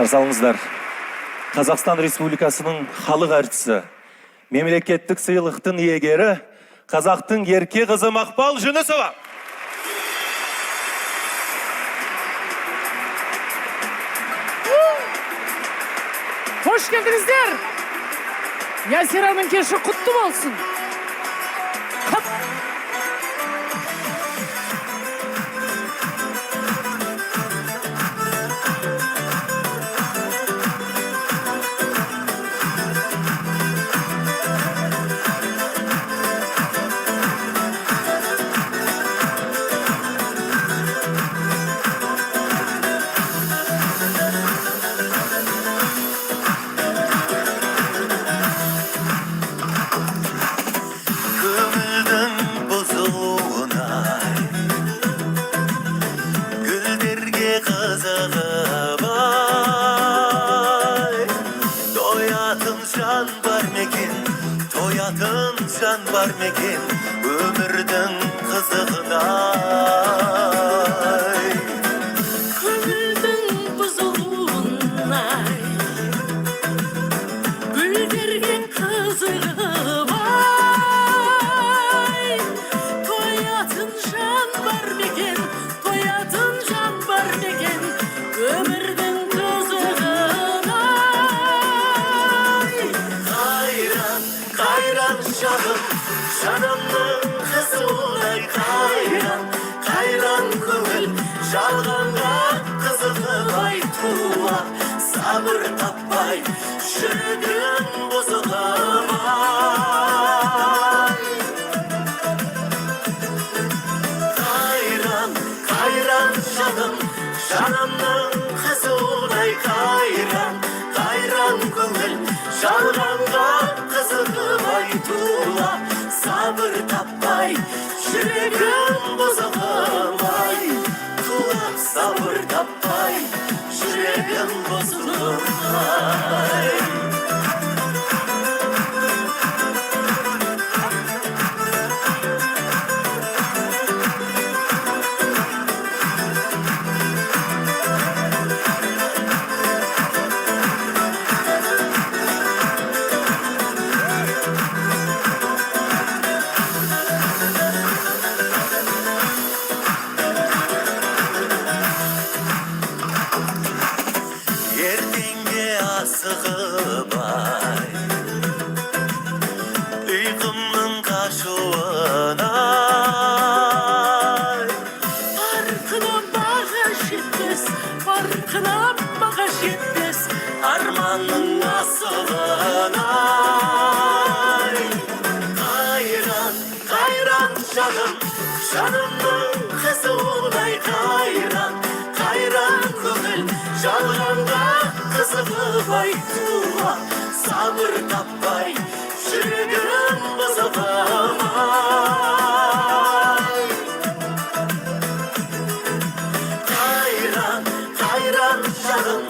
Қарсы алыңыздар. Қазақстан Республикасының халық әртісі, мемлекеттік сыйлықтың иегері, қазақтың ерке қызы Мақпал Жүнісова. Hoş geldinizler. Ясираның кеші құтты болсын. Can var mekin ömürden kızığına Kömürden buzuluğuna Güldergen kızığı vay Toyatın can var mekin Toyatın can var mekin Ömürden kızığına Kayran, kayran şahım Şanımның қызы олай қайран, қайран көңіл Жалғанға қызығып айтуға Сабыр таппай, жүрегім бұзылмай Қайран, қайран жаным Жанымның қызы олай қайран, қайран көңіл Жалғанға қызығып айтуға Sabır tapmay, yüreğim bozulmay Kulak sabır tapmay, yüreğim bozulmay Uykumның қашуына Farkına bağa жетпес, farkına bağa жетпес Armanның асылына Қайран, қайран жаным Жанымның қызы олай қайран Қайран көңіл жалғанға қызығып айтуға Sabır таппай, жүрегім бұзылмай Қайран, қайран жаным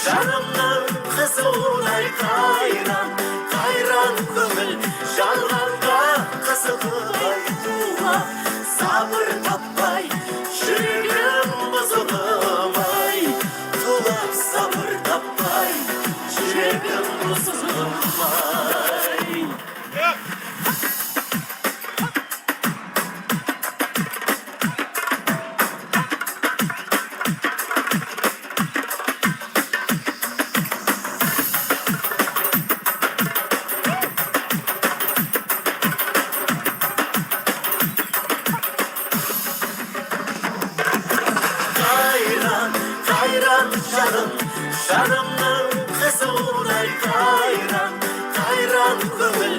Жанымның қызы олай қайран Қайран көңіл жалғанға қызығып айтуға Sabır таппай, жүрегім бұзылмай Тулап sabır таппай, жүрегім бұзылмай Қайран жаным, жанымның қызы олай қайран Қайран көңіл